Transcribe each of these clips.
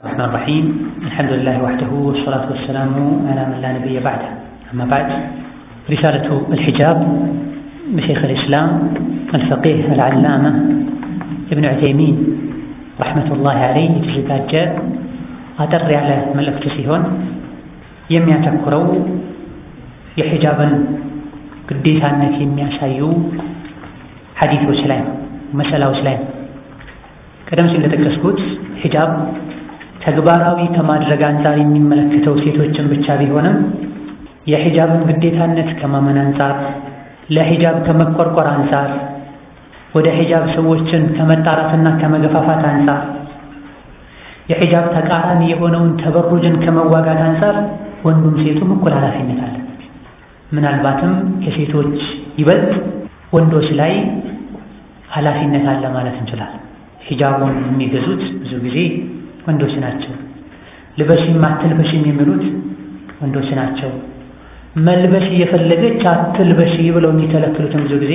الرحمن الرحيم الحمد لله وحده والصلاة والسلام على من لا نبي بعده. أما بعد، رسالة الحجاب بشيخ الإسلام الفقيه العلامة ابن عثيمين رحمة الله عليه የተዘጋጀ አጠር ያለ መልእክት ሲሆን የሚያተኩረው የሂጃብን ግዴታነት የሚያሳዩ ሐዲሶች ላይ መሰላዎች ላይ ቀደም ሲል እንደጠቀስኩት ሂጃብ ተግባራዊ ከማድረግ አንፃር የሚመለከተው ሴቶችን ብቻ ቢሆንም የሂጃብን ግዴታነት ከማመን አንፃር ለሂጃብ ከመቆርቆር አንፃር ወደ ሂጃብ ሰዎችን ከመጣራትና ከመገፋፋት አንፃር የሂጃብ ተቃራኒ የሆነውን ተበሩጅን ከመዋጋት አንፃር ወንዱም ሴቱም እኩል ኃላፊነት አለ። ምናልባትም ከሴቶች ይበልጥ ወንዶች ላይ ኃላፊነት አለ ማለት እንችላለን። ሂጃቡን የሚገዙት ብዙ ጊዜ ወንዶች ናቸው። ልበሽም አትልበሽም የሚሉት ወንዶች ናቸው። መልበሽ እየፈለገች አትልበሽ ብለው የሚከለክሉትም ብዙ ጊዜ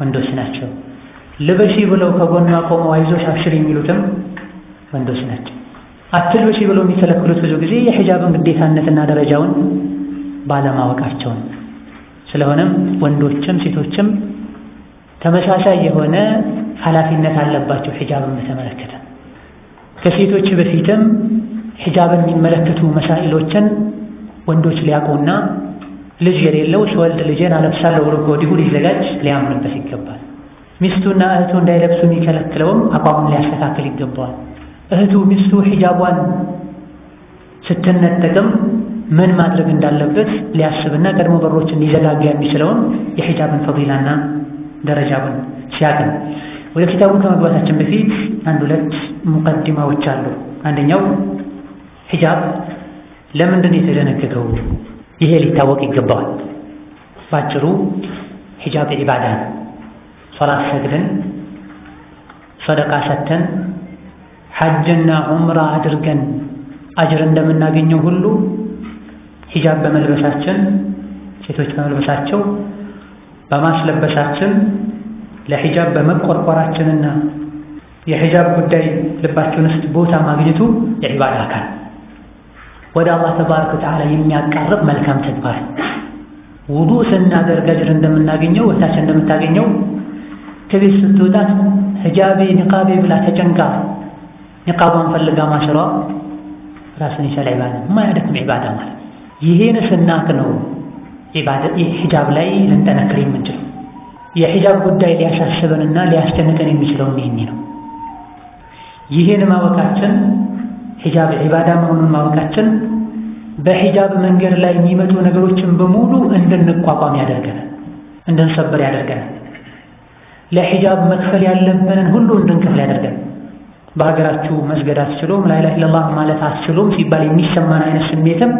ወንዶች ናቸው። ልበሽ ብለው ከጎኗ ቆመው አይዞሽ አብሽር የሚሉትም ወንዶች ናቸው። አትልበሽ ብለው የሚከለክሉት ብዙ ጊዜ የሂጃብን ግዴታነትና ደረጃውን ባለማወቃቸው ነው። ስለሆነም ወንዶችም ሴቶችም ተመሳሳይ የሆነ ኃላፊነት አለባቸው ሂጃብን በተመለከተ። ከሴቶች በፊትም ሂጃብን የሚመለከቱ መሳኢሎችን ወንዶች ሊያውቁና ልጅ የሌለው ስወልድ ልጄን አለብሳለሁ ብሎ ከወዲሁ ሊዘጋጅ ሊያምንበት ይገባል። ሚስቱና እህቱ እንዳይለብሱ የሚከለክለውም አቋሙን ሊያስተካክል ይገባዋል። እህቱ ሚስቱ ሂጃቧን ስትነጠቅም ምን ማድረግ እንዳለበት ሊያስብና ቀድሞ በሮችን ሊዘጋጋ የሚችለውን የሂጃብን ፈዲላና ደረጃውን ሲያቅም። ወደ ኪታቡ ከመግባታችን በፊት አንድ ሁለት ሙቀዲማዎች አሉ። አንደኛው ሂጃብ ለምንድን ነው የተደነገገው? ይሄ ሊታወቅ ይገባዋል። ባጭሩ ሂጃብ ዒባዳ ነው። ሶላት ሰግደን ሰደቃ ሰተን ሐጅና ዑምራ አድርገን አጅር እንደምናገኘው ሁሉ ሂጃብ በመልበሳችን ሴቶች በመልበሳቸው በማስለበሳችን ለሂጃብ በመቆርቆራችንና የሂጃብ ጉዳይ ልባችን ውስጥ ቦታ ማግኘቱ የዒባዳ አካል ወደ አላህ ተባረከ ወተዓላ የሚያቃርብ መልካም ተግባር። ውዱእ ስናደርግ አጅር እንደምናገኘው እህታችን እንደምታገኘው ከቤት ስትወጣ ሂጃቤ ኒቃቤ ብላ ተጨንቃ ኒቃቧን ፈልጋ ማስሯ ራሱን የቻለ ዒባዳ የማያደክም ዒባዳ ማለት። ይሄን ስናቅ ነው ሂጃብ ላይ ልንጠነክር የምንችለው። የሂጃብ ጉዳይ ሊያሳስበንና ሊያስጨንቀን የሚችለው ይሄን ነው። ይሄን ማወቃችን ሂጃብ ዒባዳ መሆኑን ማወቃችን በሂጃብ መንገድ ላይ የሚመጡ ነገሮችን በሙሉ እንድንቋቋም ያደርገናል፣ እንድንሰበር ያደርገናል። ለሂጃብ መክፈል ያለብንን ሁሉ እንድንከፍል ያደርገናል። በሀገራችሁ መስገድ አትችሉም፣ ላ ኢላሃ ኢለላህ ማለት አትችሉም ሲባል የሚሰማን አይነት ስሜትም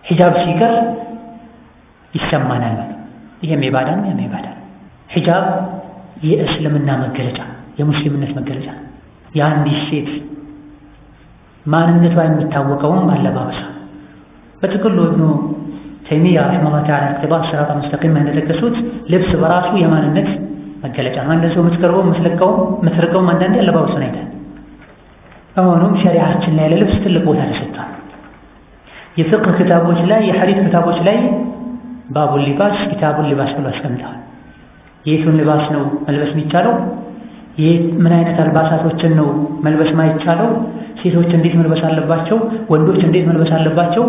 ሂጃብ ሲቀር ይሰማናል። ይሄም ዒባዳ ነው፣ ያም ዒባዳ ነው። ሂጃብ የእስልምና መገለጫ፣ የሙስሊምነት መገለጫ። የአንዲት ሴት ማንነቷ የሚታወቀውም አለባበሷ። በጥቅሉ ኢብኑ ተይሚያ ረሒመሁላህ ተዓላ ኢቅቲዳእ ሲራጥ ሙስተቂም እንደጠቀሱት ልብስ በራሱ የማንነት መገለጫ ነው። አንድ ሰው የምትቀርበው የምትርቀውም አንዳንዴ አለባበሱን አይተህ። በመሆኑም ሸሪዓችን ላይ ለልብስ ትልቅ ቦታ ተሰጥቷል። የፍቅህ ክታቦች ላይ የሐዲስ ክታቦች ላይ ባቡል ሊባስ ኪታቡል ሊባስ ብሎ አስቀምጠዋል። የቱን ልባስ ነው መልበስ የሚቻለው? ምን አይነት አልባሳቶችን ነው መልበስ ማይቻለው? ሴቶች እንዴት መልበስ አለባቸው? ወንዶች እንዴት መልበስ አለባቸው?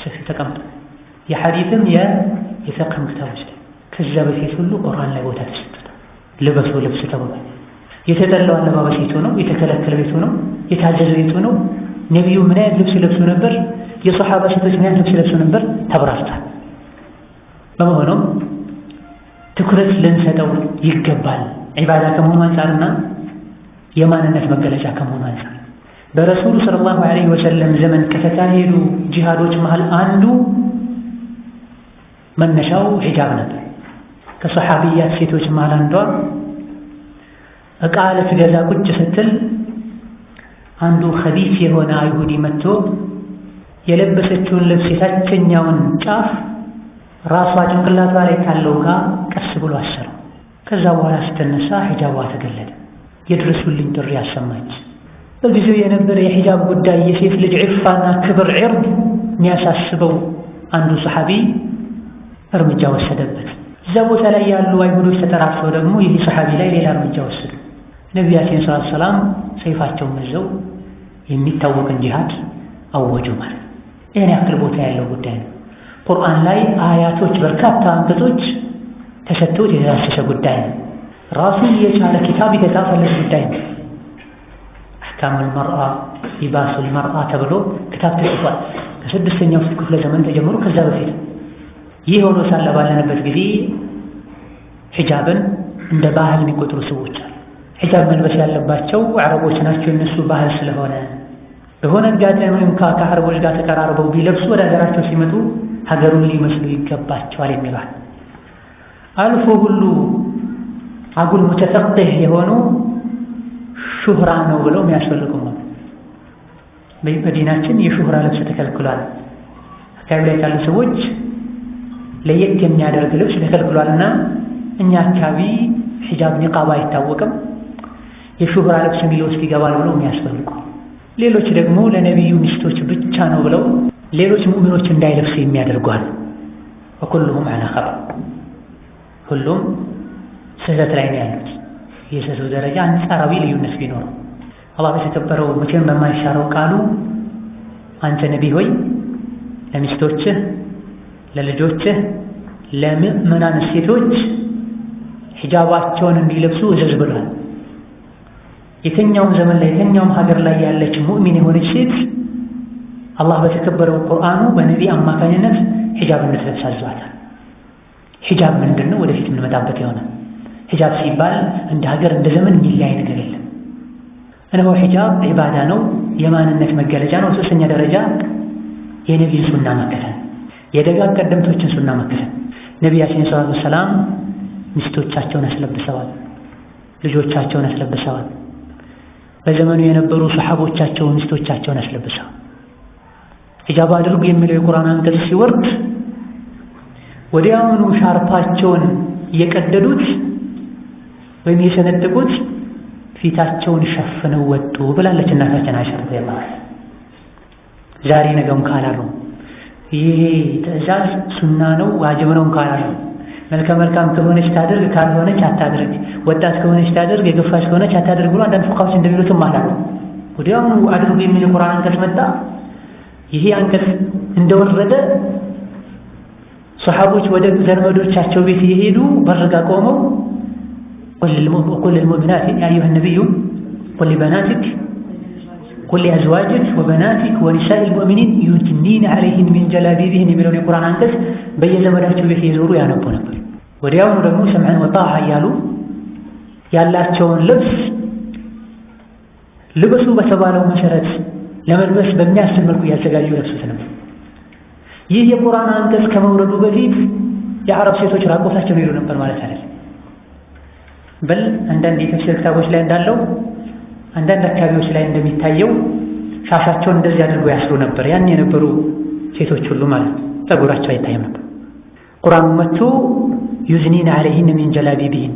ሰፊ ተቀምጧል። የሐዲስም የፍቅህም ክታቦች ላይ ከዛ በፊት ሁሉ ቁርአን ላይ ቦታ ተሰጥቷል። ልበሱ ልብስ ተብሏል። የተጠላው አለባበስ የቱ ነው? የተከለከለው የቱ ነው? የታዘዘው የቱ ነው? ነቢዩ ምን አይነት ልብስ ይለብሱ ነበር? የሰሓባ ሴቶች ምን አይነት ልብስ ይለብሱ ነበር? ተብራርቷል። በመሆኑም ትኩረት ልንሰጠው ይገባል። ዒባዳ ከመሆኑ አንፃርና የማንነት መገለጫ ከመሆኑ አንፃር በረሱሉ ሰለላሁ ዐለይሂ ወሰለም ዘመን ከተካሄዱ ጂሃዶች መሃል አንዱ መነሻው ሒጃብ ነበር። ከሰሓቢያት ሴቶች መሃል አንዷ ዕቃ ልትገዛ ቁጭ ስትል አንዱ ኸቢስ የሆነ አይሁዲ መጥቶ የለበሰችውን ልብስ የታችኛውን ጫፍ ራሷ ጭንቅላቷ ላይ ካለው ጋር ቀስ ብሎ አሰረው። ከዛ በኋላ ስትነሳ ሒጃቧ ተገለጠ። የድረሱልኝ ጥሪ አሰማች። በጊዜው የነበረ የሂጃብ ጉዳይ የሴት ልጅ ዒፋና ክብር ዒርድ የሚያሳስበው አንዱ ሰሐቢ እርምጃ ወሰደበት። እዛ ቦታ ላይ ያሉ አይሁዶች ተጠራርተው ደግሞ ይህ ሰሐቢ ላይ ሌላ እርምጃ ወሰዱ። ነቢያችን ሰለላሁ ዐለይሂ ወሰለም ሰይፋቸውን መዘው የሚታወቅን ጂሃድ አወጁ ማለት ነው። ይህን ያክል ቦታ ያለው ጉዳይ ነው። ቁርአን ላይ አያቶች በርካታ አንቀጾች ተሰጥተውት የተዳሰሰ ጉዳይ ነው። ራሱን የቻለ ኪታብ የተጻፈለት ጉዳይ ነው። አሕካሙል መርአ ሊባሱል መርአ ተብሎ ክታብ ተጽፏል። ከ6ኛው ክፍለ ዘመን ተጀምሮ ከዛ በፊት ይህ ሆኖ ሳለ ባለንበት ጊዜ ሒጃብን እንደ ባህል የሚቆጥሩ ሰዎች አሉ። ሒጃብ መልበስ ያለባቸው አረቦች ናቸው የነሱ ባህል ስለሆነ በሆነ አጋጣሚ ወይም ከአረቦች ጋር ተቀራርበው ቢለብሱ ወደ ሀገራቸው ሲመጡ ሀገሩን ሊመስሉ ይገባቸዋል የሚባል አልፎ ሁሉ አጉል ሙተፈቅህ የሆኑ ሹህራ ነው ብለው የሚያስፈልጉም ነው። በዲናችን የሹህራ ልብስ ተከልክሏል። አካባቢ ላይ ካሉ ሰዎች ለየት የሚያደርግ ልብስ ተከልክሏልና እኛ አካባቢ ሒጃብ ኒቃብ አይታወቅም የሹህራ ልብስ የሚለው ውስጥ ይገባል ብለው የሚያስፈልጉ፣ ሌሎች ደግሞ ለነቢዩ ሚስቶች ብቻ ነው ብለው ሌሎች ሙእሚኖች እንዳይለብሱ የሚያደርጓል። ወኩሉሁም ዐላ ኸጠእ፣ ሁሉም ስህተት ላይ ነው ያሉት። የስህተቱ ደረጃ አንጻራዊ ልዩነት ቢኖረው አላህ በተከበረው መቼም በማይሻረው ቃሉ አንተ ነቢይ ሆይ ለሚስቶችህ፣ ለልጆችህ፣ ለምእመናን ሴቶች ሒጃባቸውን እንዲለብሱ እዘዝ ብሏል። የትኛውም ዘመን ላይ የትኛውም ሀገር ላይ ያለች ሙእሚን የሆነች ሴት አላህ በተከበረው ቁርአኑ በነቢይ አማካኝነት ሒጃብ እንድትለብስ አዟታል። ሒጃብ ምንድን ነው? ወደፊት የምንመጣበት የሆነ ሒጃብ ሲባል እንደ ሀገር እንደ ዘመን የሚለያይ ነገር የለም። እነሆ ሒጃብ ዒባዳ ነው፣ የማንነት መገለጫ ነው። ሶስተኛ ደረጃ የነቢይን ሱና መከተል፣ የደጋግ ቀደምቶችን ሱና መከተል። ነቢያችን ሰለላሁ ዐለይሂ ወሰለም ሚስቶቻቸውን አስለብሰዋል፣ ልጆቻቸውን አስለብሰዋል። በዘመኑ የነበሩ ሰሐቦቻቸው ሚስቶቻቸውን አስለብሰዋል። ሒጃብ አድርጉ የሚለው የቁርአን አንቀጽ ሲወርድ ወዲያውኑ ሻርፓቸውን እየቀደዱት ወይም የሰነጠቁት ፊታቸውን ሸፍነው ወጡ ብላለች እናታችን አይሻ ረዲየላሁ ዐንሃ። ዛሬ ነገውን ካላሉ ይሄ ትዕዛዝ ሱና ነው ዋጅብ ነው ካላሉ መልከ መልካም ከሆነች ታድርግ፣ ካልሆነች አታድርግ፣ ወጣት ከሆነች ታድርግ፣ የገፋች ከሆነች አታድርግ ብሎ አንዳንድ ፉቃዎች እንደሚሉትም አላሉ። ወዲያውኑ አድርጉ የሚል ቁርአን አንቀጽ መጣ። ይሄ አንቀጽ እንደወረደ ሰሐቦች ወደ ዘመዶቻቸው ቤት የሄዱ በርጋ ቆመው ቁል ልልሙእሚናት ያ አዩሃ ነቢዩ ቁል ሊበናቲክ ቁል ሊአዝዋጅክ ወበናቲክ ወኒሳኢ ልሙእሚኒን ዩድኒነ ዐለይሂን ሚን ጀላቢቢሂን የሚለውን የቁርአን አንቀጽ በየዘመዳቸው ቤት የዞሩ ያነቡ ነበር። ወዲያውኑ ደግሞ ሰምዐን ወጣዓ እያሉ ያላቸውን ልብስ ልበሱ በተባለው መሰረት ለመልበስ በሚያስችል መልኩ ያዘጋጁ ለብሱት ነበር። ይህ የቁርአን አንቀጽ ከመውረዱ በፊት የአረብ ሴቶች ራቆታቸውን ይሉ ነበር ማለት አይደለም። በል አንዳንድ የተፍሲር ክታቦች ላይ እንዳለው አንዳንድ አካባቢዎች ላይ እንደሚታየው ሻሻቸውን እንደዚህ አድርገው ያስሩ ነበር። ያን የነበሩ ሴቶች ሁሉ ማለት ፀጉራቸው አይታይም ነበር። ቁርአኑ መጥቶ ዩዝኒነ ዐለይሂን ሚን ጀላቢቢሂን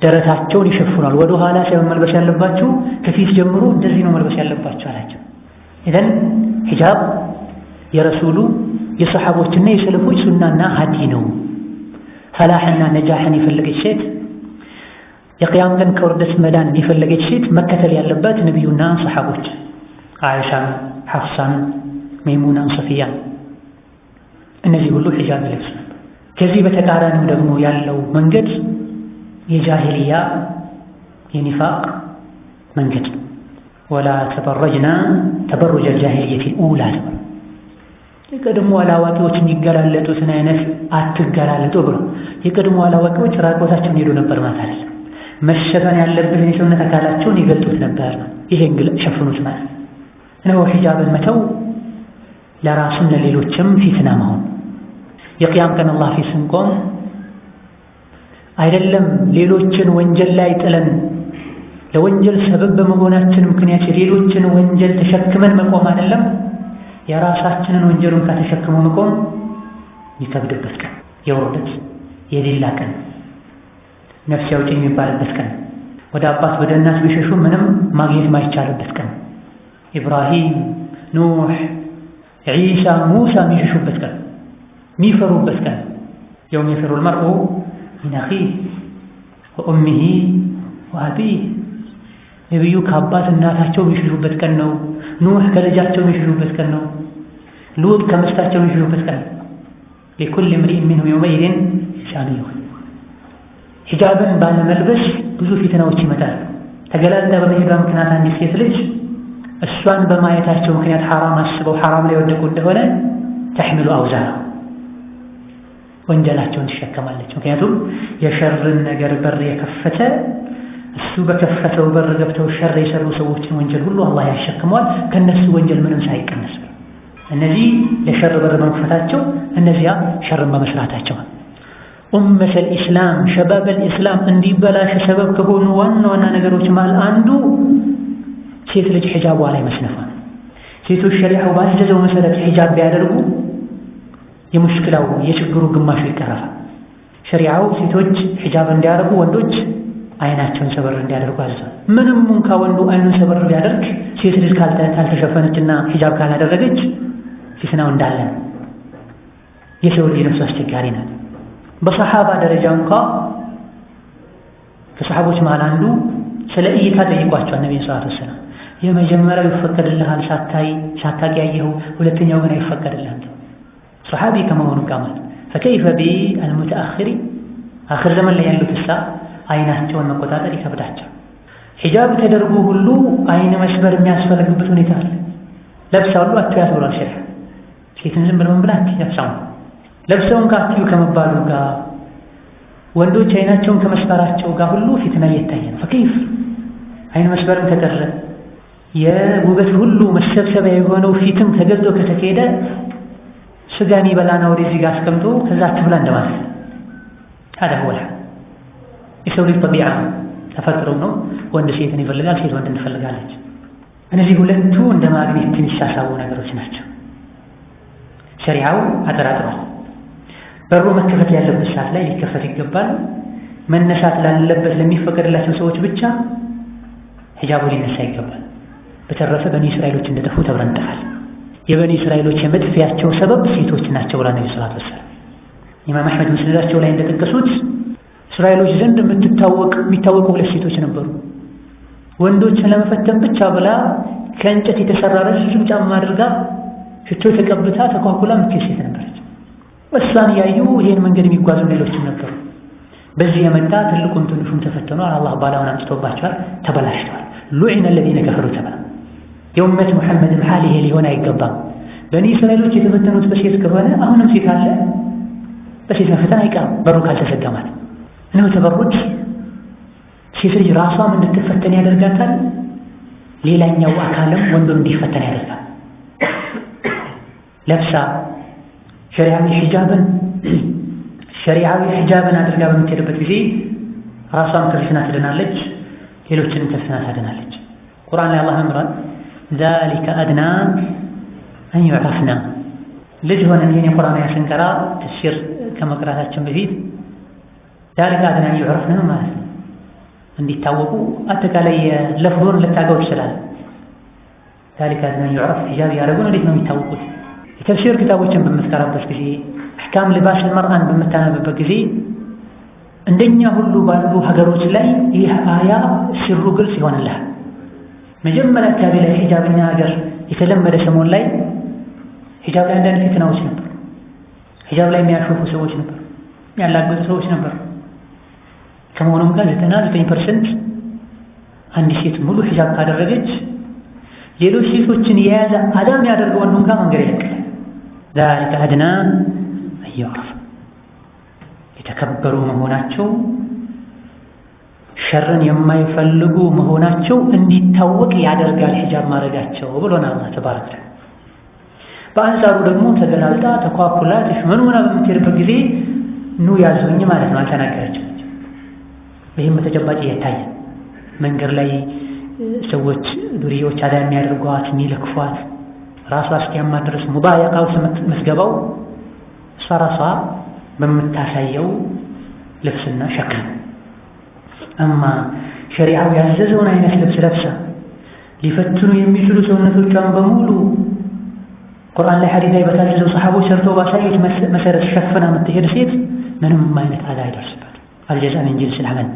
ደረታቸውን ይሸፍኗል። ወደ ኋላ ሳይሆን መልበስ ያለባችሁ ከፊት ጀምሮ እንደዚህ ነው መልበስ ያለባችሁ አላቸው። ኢዘን ሒጃብ የረሱሉ የሰሐቦችና የሰለፎች ሱናና ሀዲ ነው። ፈላሕና ነጃሕን የፈለገች ሴት የቅያም ቀን ከውርደት መዳን የፈለገች ሴት መከተል ያለባት ነቢዩና ሰሐቦች አይሻን፣ ሐፍሳን፣ መይሙናን፣ ሶፊያን እነዚህ ሁሉ ሒጃብ ይለብሱ ነበር። ከዚህ በተቃራኒው ደግሞ ያለው መንገድ የጃሂልያ የኒፋቅ መንገድ ወላ ተበረጅና ተበሩጀ ጃሂልየቲ ኡላ የቀድሞ አላዋቂዎች የሚገላለጡትን አይነት አትገላለጡ ብሎ የቀድሞ አላዋቂዎች ራቆታቸውን ሄዱ ነበር ማለት አይደለም። መሸፈን ያለበትን የሰውነት አካላቸውን ይገልጡት ነበር ነው። ይሄን ግልጽ ሸፍኑት ማለት ነው። ሒጃብን መተው ለራስም ለሌሎችም ፊትና መሆን የቅያም ቀን አላህ ፊት ስንቆም አይደለም ሌሎችን ወንጀል ላይ ጥለን ለወንጀል ሰበብ በመሆናችን ምክንያት የሌሎችን ወንጀል ተሸክመን መቆም አይደለም የራሳችንን ወንጀሉን ከተሸክመው መቆም ይከብድበት ቀን፣ የውርደት የሌላ ቀን፣ ነፍስ ያውጪኝ የሚባልበት ቀን፣ ወደ አባት ወደ እናት ቢሸሹ ምንም ማግኘት ማይቻልበት ቀን፣ ኢብራሂም፣ ኑህ፣ ዒሳ፣ ሙሳ የሚሸሹበት ቀን የሚፈሩበት ቀን የውም የፊሩል መርኡ ሚን አኺህ ወኡሚሂ ወአቢህ ነቢዩ ከአባት እናታቸው የሚሸሹበት ቀን ነው። ኑህ ከልጃቸው የሚሸሹበት ቀን ነው። ሉጥ ከሚስታቸው የሚሸሹበት ቀን ነው። ሊኩል እምሪኢን ሚንሁም የውመኢዝን ሸእኑን ዩግኒህ። ሒጃብን ባለመልበስ ብዙ ፊትናዎች ይመጣሉ። ተገላልጣ በመሄዷ ምክንያት አንዲት ሴት ልጅ እሷን በማየታቸው ምክንያት ሐራም አስበው ሐራም ላይ ወደቁ እንደሆነ ተሕሚሉ አውዛራ ወንጀላቸውን ትሸከማለች። ምክንያቱም የሸርን ነገር በር የከፈተ እሱ በከፈተው በር ገብተው ሸር የሰሩ ሰዎችን ወንጀል ሁሉ አላህ ያሸክመዋል ከነሱ ወንጀል ምንም ሳይቀነስ። እነዚህ ለሸር በር በመክፈታቸው፣ እነዚያ ሸርን በመስራታቸው። ኡመተል ኢስላም ሸባበል ኢስላም እንዲበላሽ ሰበብ ከሆኑ ዋና ዋና ነገሮች መሃል አንዱ ሴት ልጅ ሒጃቧ ላይ መስነፏ ነው። ሴቶች ሸሪዓው ባዘዘው መሰረት ሒጃብ ቢያደርጉ የሙሽክላው የችግሩ ግማሹ ይቀረፋል። ሸሪዓው ሴቶች ሒጃብ እንዲያደርጉ ወንዶች አይናቸውን ሰበር እንዲያደርጉ አዘዘ። ምንም እንኳ ወንዱ አይኑን ሰበር ቢያደርግ ሴት ልጅ ካልተሸፈነችና ሒጃብ ካላደረገች ፊትናው እንዳለ ነው። የሰው ልጅ ነፍሱ አስቸጋሪ ናት። በሰሓባ ደረጃ እንኳ ከሰሓቦች መሃል አንዱ ስለ እይታ ጠይቋቸዋል ነቢዩ ሰለላሁ ዐለይሂ ወሰለም። የመጀመሪያው ይፈቀድልሃል ሳታቂ ያየኸው፣ ሁለተኛው ግን አይፈቀድልህም። ሰሓቢ ከመሆኑ ጋር ማለት ፈከይፈ ቢአልሙተአኺሪን አኺር ዘመን ላይ ያሉት እሳ አይናቸውን መቆጣጠር ይከብዳቸው። ሒጃብ ተደርጎ ሁሉ አይን መስበር የሚያስፈልግበት ሁኔታ አለ። ለብሰው ሁሉ አትያዝ ብሏል ሸሪዓ። ሴትን ዝም ብለው ብላት ያብሳው ለብሰውን ካትዩ ከመባሉ ጋር ወንዶች አይናቸውን ከመስበራቸው ጋር ሁሉ ፊትና እየታየ ነው። ፈከይፍ አይን መስበርም ከቀረ የውበት ሁሉ መሰብሰቢያ የሆነው ፊትም ተገልጦ ከተካሄደ ስጋ የሚበላና ወደዚህ ጋር አስቀምጦ ከዛ አትብላ እንደማለት ታዲያ ወላ የሰው ልጅ ጠቢዓ ተፈጥሮ ነው። ወንድ ሴትን ይፈልጋል፣ ሴት ወንድን ትፈልጋለች። እነዚህ ሁለቱ እንደ ማግኔት የሚሳሳቡ ነገሮች ናቸው። ሸሪዓው አጠራጥሯል። በሩ መከፈት ያለበት ሰዓት ላይ ሊከፈት ይገባል። መነሳት ላለበት ለሚፈቀድላቸው ሰዎች ብቻ ሒጃቡ ሊነሳ ይገባል። በተረፈ በኒ እስራኤሎች እንደጠፉ ተብረን እንጠፋል። የበኒ እስራኤሎች የመጥፊያቸው ሰበብ ሴቶች ናቸው ብላ ነብዩ ሰለላሁ ዐለይሂ ወሰለም ኢማም አሕመድ ሙስነዳቸው ላይ እንደጠቀሱት እስራኤሎች ዘንድ የሚታወቁ ሁለት ሴቶች ነበሩ። ወንዶችን ለመፈተን ብቻ ብላ ከእንጨት የተሰራ ረዥም ጫማ አድርጋ ሽቶ ተቀብታ ተኳኩላ የምትሄድ ሴት ነበረች። እሷን ያዩ ይሄን መንገድ የሚጓዙ ሌሎችም ነበሩ። በዚህ የመጣ ትልቁን ትንሹም ተፈተኗል። አላህ ባላውን አምጥቶባቸዋል፣ ተበላሽተዋል። ሉዒነ አለዚነ ከፈሩ ተብላ የኡመት ሙሐመድም ሐል ይሄ ሊሆን አይገባም። በኒ እስራኤሎች የተፈተኑት በሴት ከሆነ አሁንም ሴት አለ፣ በሴት መፈተን አይቀርም በሩ ካልተዘጋ ማለት ነው። ተበሩት ሴት ልጅ ራሷም እንድትፈተን ያደርጋታል፣ ሌላኛው አካልም ወንዱን እንዲፈተን ያደርጋል። ለብሳ ሸሪዓዊ ሒጃብን አድርጋ በምትሄድበት ጊዜ ራሷን ከፊትና ትድናለች፣ ሌሎችንም ከፊትና ታድናለች። ቁርአን ላይ አላህ መምራን ዛሊከ አድና አን ዩዕረፍና። ልጅ ሆነን ይህን የቁርአን አያ ስንቀራ ተፍሲር ከመቅራታችን በፊት ዛሊከ አድና አን ዩዕረፍና ማለት ነው። እንዲታወቁ አጠቃላይ ለፍዞን ልታገው ይችላል። ዛሊከ አድና አን ዩዕረፍ ሒጃብ ያደረጉ እንዴት ነው የሚታወቁት? የተፍሲር ክታቦችን በምትቀራበት ጊዜ አሕካም ልባስ መርአን በምታነብበት ጊዜ እንደኛ ሁሉ ባሉ ሀገሮች ላይ ይህ አያ ሲሩ ግልጽ ይሆንልሃል። መጀመሪያ አካባቢ ላይ ሒጃብኛ ሀገር የተለመደ ሰሞን ላይ ሒጃብ ላይ አንዳንድ ፊትናዎች ነበሩ። ሒጃብ ላይ የሚያሾፉ ሰዎች ነበሩ፣ የሚያላግጡ ሰዎች ነበሩ። ከመሆኑም ጋር 99% አንዲት ሴት ሙሉ ሒጃብ ካደረገች ሌሎች ሴቶችን የያዘ አዳም ያደርገው ወንዱን ጋር መንገድ ይለቃል። ዛሊከ አድና አን ዩዕረፍ የተከበሩ መሆናቸው ሸርን የማይፈልጉ መሆናቸው እንዲታወቅ ያደርጋል ሒጃብ ማድረጋቸው ብሎና አላህ ተባረከ። በአንጻሩ ደግሞ ተገላልጣ ተኳኩላ ተሽመኑና በምትሄድበት ጊዜ ኑ ያዙኝ ማለት ነው፣ አልተናገረችም። ይህም በተጨባጭ እየታየ መንገድ ላይ ሰዎች ዱርዬዎች አዳ የሚያደርጓት የሚለክፏት ራሷ እስኪያማ ድረስ ሙባየቃው የምትገባው እሷ ራሷ በምታሳየው ልብስና ሸክል። እማ ሸሪዓው ያዘዘውን አይነት ልብስ ለብሳ ሊፈትኑ የሚችሉ ሰውነቶቿን በሙሉ ቁርአን ላይ ሐዲስ ላይ በታዘዘው ሰሐቦች ሰርተው ባሳዩት መሰረት ሸፍና የምትሄድ ሴት ምንም አይነት አዛ አይደርስባትም። አልጀዛ ሚን ጂንሲል ዐመል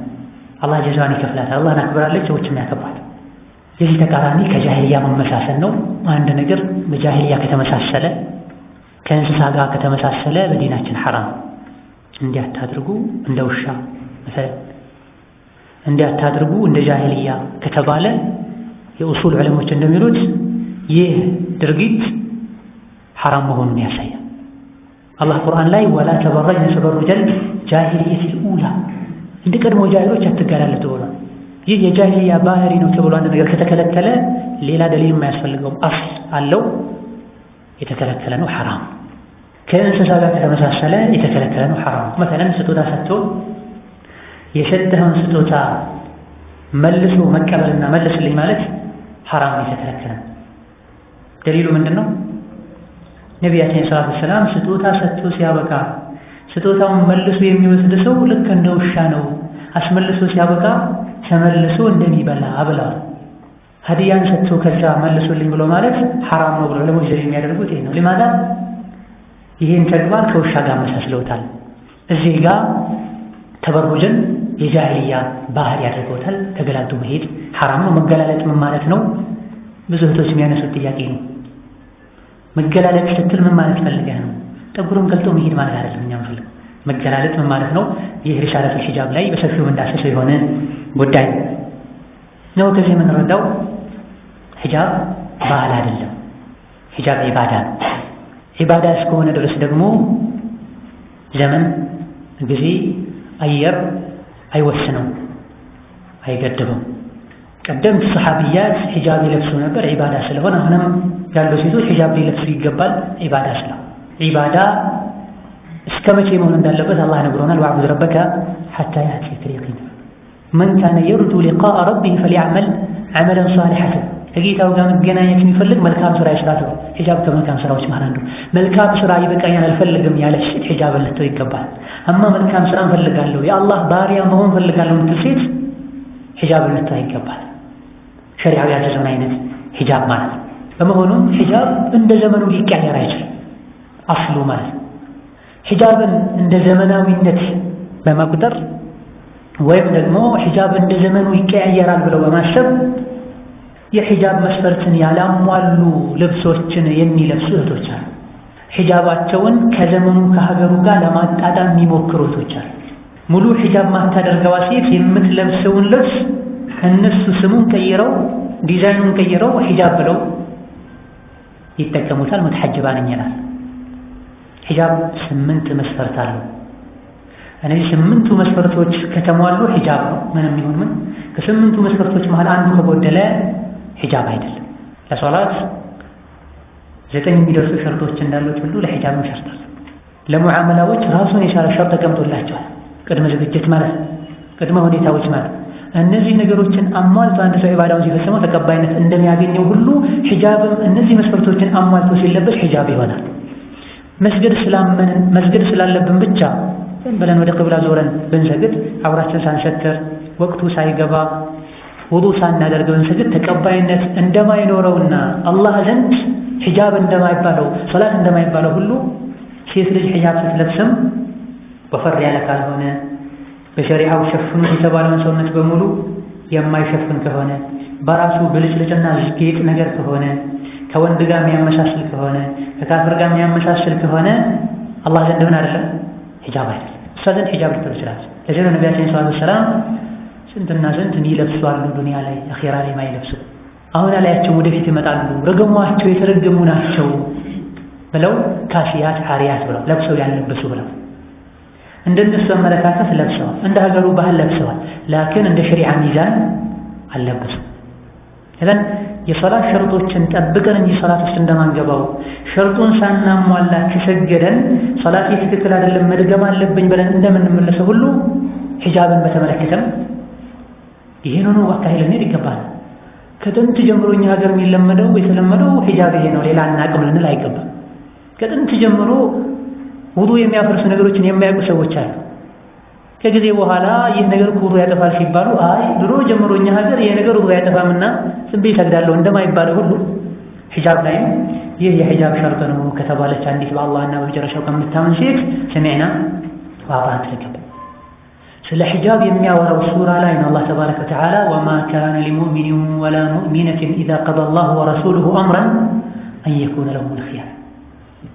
አላህ ጀዛዋን ይከፍላታል። አላህን አክብራለች፣ ሰዎችም ያከብሯት። የዚህ ተቃራኒ ከጃሂልያ መመሳሰል ነው። አንድ ነገር በጃሂልያ ከተመሳሰለ ከእንስሳ ጋር ከተመሳሰለ በዲናችን ሐራም። እንዲያታድርጉ እንደ ውሻ መሰለ እንዲያታድርጉ እንደ ጃሂልያ ከተባለ የኡሱል ዑለሞች እንደሚሉት ይህ ድርጊት ሐራም መሆኑን ያሳያል። አላህ ቁርአን ላይ ወላ ተበረጅነ ተበሩጀል ጃሂልየቲል ኡላ እንደ ቀድሞ ጃሂሎች አትገላለጡ ብሏል። ይህ የጃሂልያ ባህሪ ነው ተብሎ አንድ ነገር ከተከለከለ ሌላ ደሊል የማያስፈልገው አስል አለው፣ የተከለከለ ነው፣ ሐራም። ከእንስሳ ጋር ከተመሳሰለ የተከለከለ ነው፣ ሐራም። መተለን ስጦታ ሰጥቶ የሰጠኸውን ስጦታ መልሶ መቀበልና መልስልኝ ማለት ሐራም የተከለከለ ነው። ደሊሉ ምንድን ነው? ነቢያችን ሰለላሁ ዐለይሂ ወሰለም ስጦታ ሰጥቶ ሲያበቃ ስጦታውን መልሶ የሚወስድ ሰው ልክ እንደ ውሻ ነው፣ አስመልሶ ሲያበቃ ተመልሶ እንደሚበላ ብለዋል። ሀዲያን ሰጥቶ ከዛ መልሶልኝ ብሎ ማለት ሐራም ነው ብሎ ለሞጅ የሚያደርጉት ይሄ ነው። ለማዳ ይሄን ተግባር ከውሻ ጋር መሳስለውታል። እዚህ ጋር ተበሩጅን የጃሂልያ ባህሪ ያደርገውታል። ተገላልጦ መሄድ ሐራም ነው። መገላለጥ ምን ማለት ነው? ብዙ እህቶች የሚያነሱት ጥያቄ ነው። መገላለጥ ስትል ምን ማለት ፈልገህ ነው? ጠጉሩን ገልጦ መሄድ ማለት አይደለም። እኛም ፈልግ መገላለጥ ምን ማለት ነው? ይህ ሪሳለቱል ሂጃብ ላይ በሰፊው እንዳሰሰው የሆነ ጉዳይ ነው። ከዚህ የምንረዳው ሂጃብ ባህል አይደለም። ሂጃብ ዒባዳ ነው። ዒባዳ እስከሆነ ድረስ ደግሞ ዘመን፣ ጊዜ፣ አየር አይወስነው፣ አይገድበው። ቀደምት ሰሐቢያት ሂጃብ ይለብሱ ነበር ዒባዳ ስለሆነ፣ አሁንም ያሉ ሴቶች ሂጃብ ሊለብሱ ይገባል ዒባዳ ስለሆነ። ዒባዳ እስከ መቼ መሆን እንዳለበት አላህ ነግሮናል። ወዕቡድ ረበከ ሐታ ያእቲየከል የቂን መን ካነ የርጁ ሊቃአ ረቢህ ፈልየዕመል ዐመለን ሷሊሐን። ከጌታው ጋር መገናኘት የሚፈልግ መልካም ስራ ይስራ። ሂጃብ ከመልካም ስራዎች መሃል አንዱ። መልካም ስራ ይበቃኛል አልፈልግም ያለች ሴት ሂጃብን ልትተው ይገባል። አማ መልካም ስራ እንፈልጋለሁ የአላህ ባሪያ መሆን ፈልጋለሁ የምትል ሴት ሂጃብን ልትተው ይገባል። ሸሪዓው ያዘዘውን አይነት ሂጃብ ማለት ነው። በመሆኑም ሂጃብ እንደ ዘመኑ ሊቀያየር አይችልም አስሉ ማለት ነው። ሂጃብን እንደ ዘመናዊነት በመቁጠር ወይም ደግሞ ሂጃብ እንደ ዘመኑ ይቀያየራል ብለው በማሰብ የሂጃብ መስፈርትን ያላሟሉ ልብሶችን የሚለብሱ እህቶች አሉ። ሂጃባቸውን ከዘመኑ ከሀገሩ ጋር ለማጣጣም የሚሞክሩ እህቶች አሉ። ሙሉ ሂጃብ ማታደርገዋ ሴት የምትለብሰውን ልብስ እነሱ ስሙን ቀይረው ዲዛይኑን ቀይረው ሂጃብ ብለው ይጠቀሙታል። ሙተሐጅባ ነኝ ይላል። ሂጃብ 8 መስፈርት አለው። እነዚህ 8ቱ መስፈርቶች ከተሟሉ ሂጃብ ነው። ምንም ይሁን ምን ከ8ቱ መስፈርቶች መሃል አንዱ ከጎደለ ሂጃብ አይደለም። ለሶላት 9 የሚደርሱ ሸርጦች እንዳሉት ሁሉ ለሂጃብም ሸርጥ አለ። ለሙዓመላዎች ራሱን የቻለ ሸርጥ ተቀምጦላቸዋል። ቅድመ ዝግጅት ማለት ቅድመ ሁኔታዎች ማለት እነዚህ ነገሮችን አሟልቶ አንድ ሰው ኢባዳውን ሲፈጽመው ተቀባይነት እንደሚያገኘው ሁሉ ሂጃብም እነዚህ መስፈርቶችን አሟልቶ ሲለበስ ሂጃብ ይሆናል። መስገድ ስላለብን ብቻ ብለን ወደ ቂብላ ዞረን ብንሰግድ አውራችን ሳንሰትር ወቅቱ ሳይገባ ውዱእ ሳናደርግ ብንሰግድ ተቀባይነት እንደማይኖረውና አላህ ዘንድ ሂጃብ እንደማይባለው ሶላት እንደማይባለው ሁሉ ሴት ልጅ ሂጃብ ስትለብስም ወፈር ያለ ካልሆነ በሸሪዓው ሸፍኑ የተባለውን ሰውነት በሙሉ የማይሸፍን ከሆነ በራሱ ብልጭልጭና ጌጥ ነገር ከሆነ ከወንድ ጋር የሚያመሳስል ከሆነ ከካፍር ጋር የሚያመሳስል ከሆነ አላህ ዘንድ ምን አይደለም ሂጃብ አይደለም። እሷ ዘንድ ሂጃብ ልትሆን ይችላል። ለዚህ ነው ነቢያችን ሰለላሁ ዐለይሂ ወሰለም ስንትና ስንት የሚለብሱ አሉ ዱንያ ላይ አኺራ ላይ ማይለብሱ አሁን አላያቸው ወደፊት ይመጣሉ ረገሟቸው የተረገሙ ናቸው ብለው ካሲያት አሪያት ብለው ለብሰው ያለበሱ ብለው እንደነሱ አመለካከት ለብሰዋል። እንደ ሀገሩ ባህል ለብሰዋል። ላኪን እንደ ሸሪዓ ሚዛን አልለበሱም። ስለዚህ የሶላት ሸርጦችን ጠብቀን እንጂ ሶላት ውስጥ እንደማንገባው ሸርጡን ሳናሟላ ከሰገደን ሶላት ትክክል አይደለም መድገም አለብኝ ብለን እንደምንመለሰው ሁሉ ሂጃብን በተመለከተም ይሄንን አካሄድ ልንሄድ ይገባል። ከጥንት ጀምሮ እኛ ሀገር የሚለመደው የተለመደው ሂጃብ ይሄ ነው፣ ሌላ አናውቅም ልንል አይገባም። ከጥንት ጀምሮ ውዱእ የሚያፈርሱ ነገሮችን የሚያውቁ ሰዎች አሉ። ከጊዜ በኋላ ይህ ነገር ውዱ ያጠፋል ሲባሉ አይ ድሮ ጀምሮ እኛ ሀገር ይህ ነገር ውዱ ያጠፋምና ዝም ብዬ እሰግዳለሁ እንደማይባለው ሁሉ ሒጃብ ላይ ይህ የሒጃብ ሸርጥ ነው ከተባለች አንዲት በአላህና በመጨረሻው ከምታምን ሴት ሰሚዕና ወአጣዕና ትገባ። ስለ ሒጃብ የሚያወራው ሱራ ላይ ነው አላህ ተባረከ ወተዓላ ወማ ካነ ሊሙእሚኒን ወላ ሙእሚነትን ኢዛ ቀደ አላሁ ወረሱሉሁ አምረን አን የኩነ ለሁሙል ኺያራ።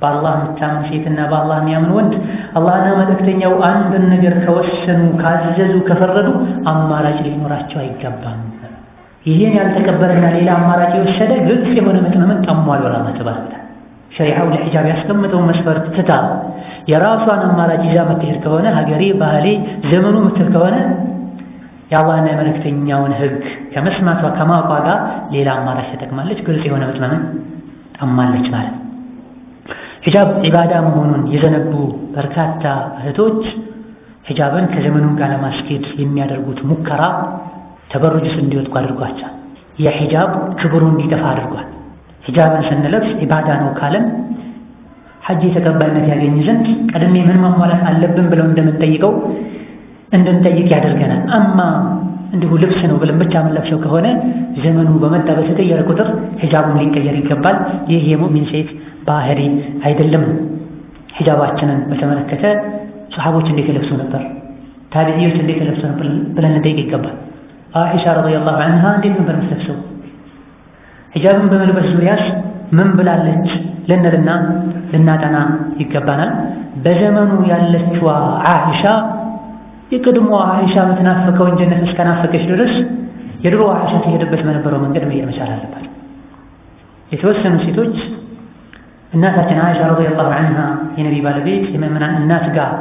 በአላህ የምታምን ሴትና በአላህ የሚያምን ወንድ አላህና መልእክተኛው አንድን ነገር ከወሰኑ ካዘዙ ከፈረዱ አማራጭ ሊኖራቸው አይገባም። ይህን ያልተቀበለና ሌላ አማራጭ የወሰደ ግልጽ የሆነ መጥመምን ጠሟል ወላ ተባረከ። ሸሪዓው ለሒጃብ ያስቀምጠውን መስፈርት ትታ የራሷን አማራጭ ይዛ የምትሄድ ከሆነ ሀገሬ ባህሌ ዘመኑ ምትል ከሆነ የአላህና የመልእክተኛውን ሕግ ከመስማቷ ከማቋ ጋር ሌላ አማራጭ ተጠቅማለች። ግልጽ የሆነ መጥመምን ጠማለች ማለት። ሒጃብ ዒባዳ መሆኑን የዘነጉ በርካታ እህቶች ሒጃብን ከዘመኑ ጋር ለማስኬድ የሚያደርጉት ሙከራ ተበሩጅ ውስጥ እንዲወጥቁ አድርጓቸዋል። የሒጃብ ክብሩ እንዲጠፋ አድርጓል። ሒጃብን ስንለብስ ዒባዳ ነው ካለን ሐጅ ተቀባይነት ያገኝ ዘንድ ቀድሜ ምን ማሟላት አለብን ብለው እንደምንጠይቀው እንድንጠይቅ ያደርገናል። አማ እንዲሁ ልብስ ነው ብለን ብቻ የምንለብሰው ከሆነ ዘመኑ በመጣ በተቀየረ ቁጥር ሒጃቡን ሊቀየር ይገባል። ይህ የሙእሚን ሴት ባህሪ አይደለም። ሒጃባችንን በተመለከተ ሰሓቦች እንዴት ይለብሱ ነበር፣ ታቢዒዎች እንዴት ይለብሱ ነበር ብለን እንጠይቅ ይገባል። አይሻ ረዲየላሁ ዐንሃ እንዴት ነበር የምትለብሰው? ሒጃብን በመልበስ ዙሪያስ ምን ብላለች ልንልና ልናጠና ይገባናል። በዘመኑ ያለችዋ አይሻ የቅድሞ አይሻ የምትናፍቀውን ጀነት እስከናፈቀች ድረስ የድሮ አይሻ ትሄድበት በነበረው መንገድ መሄድ መቻል አለባት። የተወሰኑ ሴቶች እናታችን አይሻ ረዲየላሁ ዐንሃ የነቢ ባለቤት የምእመናን እናት ጋር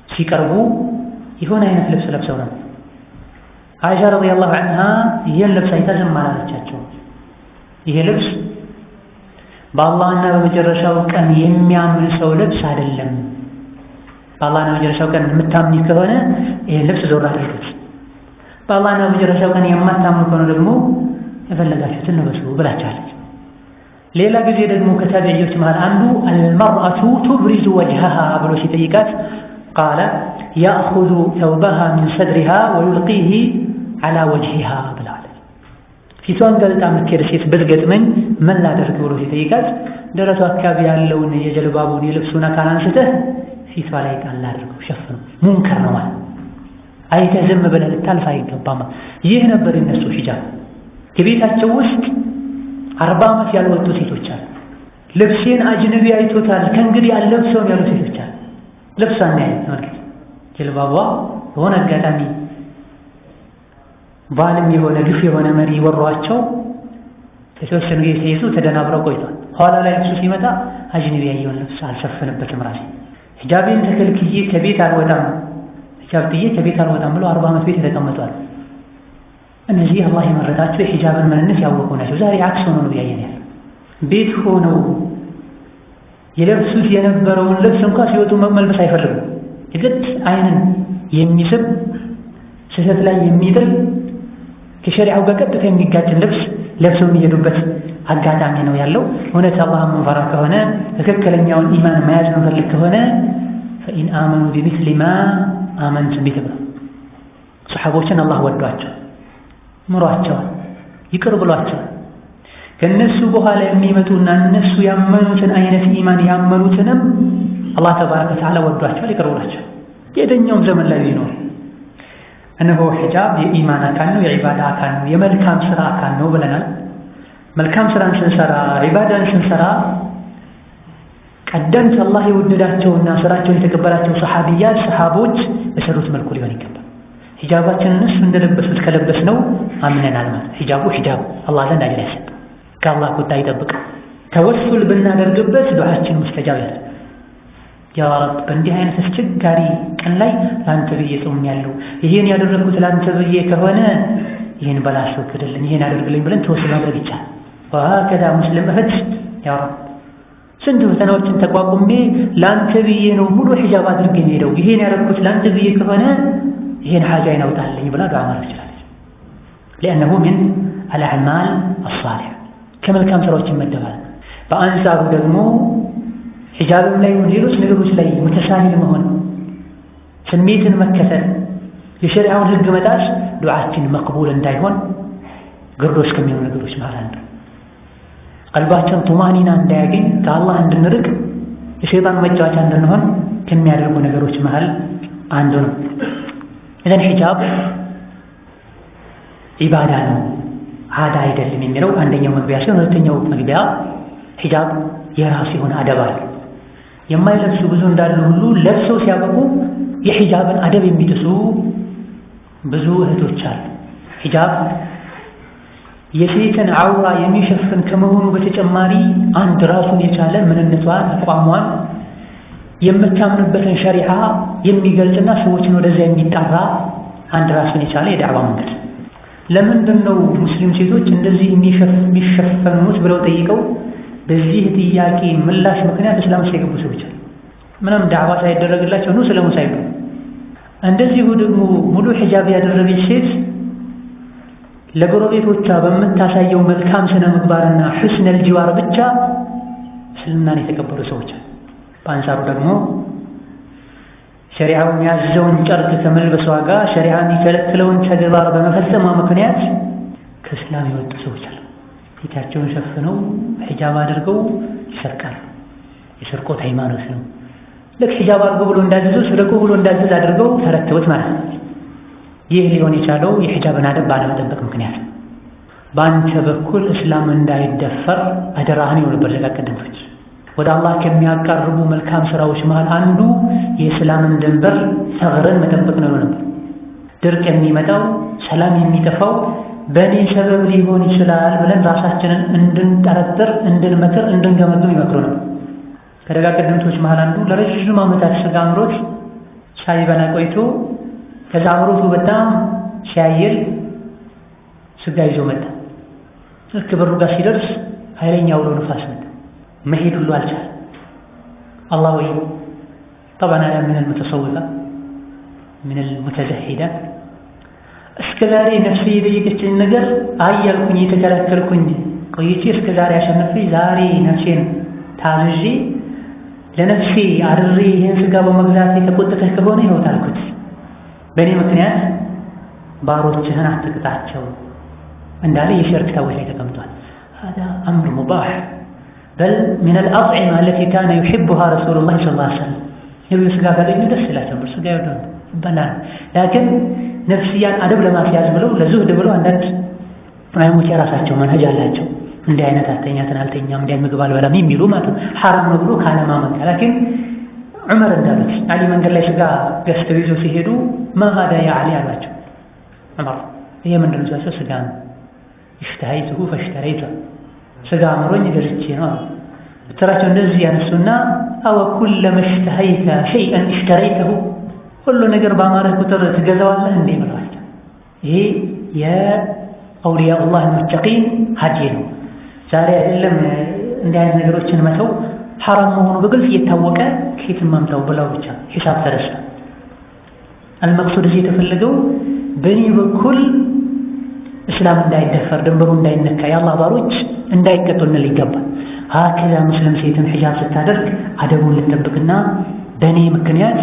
ሲቀርቡ የሆነ አይነት ልብስ ለብሰው ነው። አይሻ ረዲየላሁ ዐንሃ ይህን ልብስ አይታ ዝም አላለቻቸው። ይሄ ልብስ በአላህና በመጨረሻው ቀን የሚያምን ሰው ልብስ አይደለም። በአላህና በመጨረሻው ቀን የምታምኒ ከሆነ ይሄን ልብስ ዞር አድርጉት፣ በአላህና በመጨረሻው ቀን የማታምኑ ከሆነ ደግሞ የፈለጋችሁትን ልበሱ ብላችኋለች። ሌላ ጊዜ ደግሞ ከታቢዒዎች መሃል አንዱ አልመርአቱ ቱብሪዙ ወጅሀሃ ብሎ ሲጠይቃት ቃለ ያእኹዙ ተውበሃ ሚን ሰድሪሃ ወዩልቂሂ ዐላ ወጅሂሃ ብለዋል። ፊቷን ገልጣ የምትሄድ ሴት ብትገጥመኝ ምን ላደርግ ብሎ ሲጠይቃት ደረቷ አካባቢ ያለውን የጀልባቡን የልብሱን አካል አንስተህ ፊቷ ላይ ጣል አድርገው ሸፍነው። ሙንከር ነው ማለት አይተህ ዝም ብለህ ልታልፍ አይገባም። ይህ ነበር የነሱ ሒጃብ። ከቤታቸው ውስጥ 40 ዓመት ያልወጡ ሴቶች አሉ። ልብሴን አጅነቢ አይቶታል ከእንግዲህ አልለብሰውም ያሉ ሴቶች አሉ። ልብሷን ያይ ተመልከት። ጀልባቧ በሆነ አጋጣሚ ባልም የሆነ ግፍ የሆነ መሪ ወሯቸው የተወሰኑ ጊዜ ተይዙ ተደናብረው ቆይቷል። ኋላ ላይ እሱ ሲመጣ አጅነቢ ያየውን ልብስ አልሸፍንበትም ራሴ ሒጃቤን ተከልክዬ ከቤት አልወጣም፣ ሒጃብ ጥዬ ከቤት አልወጣም ብሎ 40 ዓመት ቤት ተቀምጧል። እነዚህ አላህ የመረጣቸው የሒጃብን ምንነት ያወቁ ናቸው። ዛሬ አክስ ሆኖ ነው ያየን ያለው። ቤት ሆነው የለብሱት የነበረውን ልብስ እንኳን ሲወጡ መልበስ አይፈልጉም። የግድ አይንን የሚስብ ስህተት ላይ የሚጥል ከሸሪዓው ጋር ቀጥታ የሚጋጭን ልብስ ለብሰው የሚሄዱበት አጋጣሚ ነው ያለው። እውነት አላህን መንፈራ ከሆነ ትክክለኛውን ኢማን መያዝ መንፈልግ ከሆነ ፈኢን አመኑ ቢሚስሊ ማ አመንቱም ቢሂ ብለው ሰሓቦችን አላህ ወዷቸው ምሯቸዋል፣ ይቅር ብሏቸዋል። ከእነሱ በኋላ የሚመጡና እነሱ ያመኑትን አይነት ኢማን ያመኑትንም አላህ ተባረከ ወተዓላ ወዷቸዋል፣ ይቅር ብሏቸዋል። የትኛውም ዘመን ላይ ቢኖር እነሆ ሒጃብ የኢማን አካል ነው፣ የዒባዳ አካል ነው፣ የመልካም ስራ አካል ነው ብለናል። መልካም ስራን ስንሰራ ዒባዳን ስንሰራ ቀደምት አላህ የወደዳቸውና ስራቸውን የተቀበላቸው ሰሓቢያት ሰሓቦች በሰሩት መልኩ ሊሆን ይገባል። ሒጃባችንን እሱ እንደለበሱት ከለበስ ነው አምነናል ማለት። ሒጃቡ ሒጃብ አላህ ዘንድ አጅር ያሰጥ፣ ከአላህ ቁጣ ይጠብቅ። ተወሱል ብናደርግበት ዱዓችን ሙስተጃብ ያለ ያ ረብ በእንዲህ አይነት አስቸጋሪ ቀን ላይ ለአንተ ብዬ ጾሜያለሁ፣ ይሄን ያደረግኩት ለአንተ ብዬ ከሆነ ይሄን በላ አስወግድልኝ፣ ይሄን አደርግልኝ ብለን ተወሱል ማድረግ ይቻላል። ወሀከዛ ሙስሊም እህት ያ ረብ ስንት ፈተናዎችን ተቋቁሜ ለአንተ ብዬ ነው ሙሉ ሒጃብ አድርጌ ሄደው ይሄን ያደረግኩት ለአንተ ብዬ ከሆነ ይሄን ሓጃ ይናውጣልኝ ብላ ዱዓ ማድረግ ትችላለች። لأنه من الأعمال الصالحة ከመልካም ስራዎች ይመደባል። በአንጻሩ ደግሞ ሒጃብም ላይ ሌሎች ነገሮች ላይ ሙተሳሂል መሆን ስሜትን መከተል የሸሪዓውን ህግ መጣስ ዱዓችን መቅቡል እንዳይሆን ግርዶሽ ከሚሆኑ ነገሮች መሃል አንዱ ቀልባችን ጡማኒና እንዳያገኝ ከአላህ እንድንርቅ የሸይጣን መጫወቻ እንድንሆን ከሚያደርጉ ነገሮች መሃል አንዱ ነው። እዘን ሒጃብ ኢባዳ ነው ዓዳ አይደለም የሚለው አንደኛው መግቢያ ሲሆን ሁለተኛው መግቢያ ሒጃብ የራሱ የሆነ አደብ አለ። የማይለብሱ ብዙ እንዳሉ ሁሉ ለብሰው ሲያበቁ የሒጃብን አደብ የሚጥሱ ብዙ እህቶች አሉ። ሒጃብ የሴትን አውራ የሚሸፍን ከመሆኑ በተጨማሪ አንድ ራሱን የቻለ ምንነቷን አቋሟን የምታምንበትን ሸሪዓ የሚገልጽና ሰዎችን ወደዚያ የሚጣራ አንድ ራሱን የቻለ የዳዕዋ መንገድ። ለምንድን ነው ሙስሊም ሴቶች እንደዚህ የሚሸፈኑት ብለው ጠይቀው በዚህ ጥያቄ ምላሽ ምክንያት እስላም ውስጥ የገቡ ሰዎች አሉ። ምንም ዳዕዋ ሳይደረግላቸው ነው ስለሙ ሳይሉ። እንደዚሁ ደግሞ ሙሉ ሒጃብ ያደረገች ሴት ለጎረቤቶቿ በምታሳየው መልካም ስነ ምግባርና ሑስነል ጂዋር ብቻ እስልምናን የተቀበሉ ሰዎች አሉ። በአንጻሩ ደግሞ ሸሪዓው የሚያዘውን ጨርቅ ከመልበሷ ጋር ሸሪዓ የሚከለክለውን ተግባር በመፈጸሟ ምክንያት ከእስላም የወጡ ሰዎች አሉ። ፊታቸውን ሸፍነው ሒጃብ አድርገው ይሰርቃሉ። የስርቆት ሃይማኖት ነው። ልክ ሒጃብ አድርጎ ብሎ እንዳዘዘው ስረቁ ብሎ እንዳዘዝ አድርገው ተረተቡት ማለት ነው። ይህ ሊሆን የቻለው የሒጃብን አደብ ባለመጠበቅ ምክንያት ነው። በአንተ በኩል እስላም እንዳይደፈር አደራህን ይሆን ነበር ዘቀደምቶች። ወደ አላህ ከሚያቃርቡ መልካም ስራዎች መሃል አንዱ የእስላምን ድንበር ሰግረን መጠበቅ ነው ነበር። ድርቅ የሚመጣው ሰላም የሚጠፋው በእኔ ሰበብ ሊሆን ይችላል ብለን ራሳችንን እንድንጠረጥር፣ እንድንመክር፣ እንድንገመግም ይመክሩ ነው። ከደጋ ቀደምቶች መሃል አንዱ ለረጅም ዓመታት ስጋ አምሮት ሳይበላ ቆይቶ ከዛ አምሮቱ በጣም ሲያየል ስጋ ይዞ መጣ። ልክ በሩ ጋር ሲደርስ ኃይለኛ አውሎ ነፋስ መጣ። መሄድ ሁሉ አልቻለም። አላህ ወይ طبعا انا من المتصوفه من المتزهده እስከ ዛሬ ነፍሴ የጠየቀችኝ ነገር አያልኩኝ የተከለከልኩኝ ቆይቼ እስከ ዛሬ አሸነፌ ዛሬ ነፍሴን ታዝዤ ለነፍሴ አድሬ ይህን ስጋ በመግዛት የተቆጠተህ ከሆነ ይኸው ታልኩት። በእኔ ምክንያት ባሮችህን አትቅጣቸው እንዳለ የሸርክ ታቦት ላይ ተቀምጧል። هذا امر مباح بل من الاطعمه التي كان يحبها رسول الله صلى الله عليه وسلم የብዙ ስጋ ካገኙ ደስ ይላቸው ስጋ ይወዳሉ ይበላል። ላኪን ነፍስያን አደብ ለማስያዝ ብለው ለዙህድ ብለው አንዳንድ ዑለሞች የራሳቸው መንሀጅ አላቸው። እንዲህ አይነት አተኛትን አልተኛም እንዲህ ምግብ አልበላም የሚሉ ማለት ነው። ሐራም ነው ብሎ ካለማመን ላኪን ዑመር እንዳሉት አሊ መንገድ ላይ ስጋ ገዝተው ይዘው ሲሄዱ ማሃዳ ያ አሊ አሏቸው። ዑመር ይሄ ምንድን ነው ሲሏቸው ስጋ ነው። እሽተሃይቱሁ ፈሽተረይቱ ስጋ አምሮኝ ገዝቼ ነው። ብትራቸው እንደዚህ ያነሱና አወ ኩለመ እሽተሃይተ ሸይአን እሽተረይተሁ ሁሉ ነገር በአማረህ ቁጥር ትገዛዋለህ እንዴ ብለዋቸው። ይሄ የአውሊያኡላህ አልሙተቂን ሀዲይ ነው። ዛሬ አይደለም እንዲህ አይነት ነገሮችን መተው ሐራም መሆኑ በግልጽ እየታወቀ ከየትም ማምጣው ብለው ብቻ ሂሳብ ተረሳ። አልመቅሱድ እዚህ የተፈለገው በእኔ በኩል እስላም እንዳይደፈር ድንበሩ እንዳይነካ የአላህ ባሮች እንዳይቀጡልን ይገባል። ሀከዛ ሙስሊም ሴትን ሒጃብ ስታደርግ አደቡን ልትጠብቅና በእኔ ምክንያት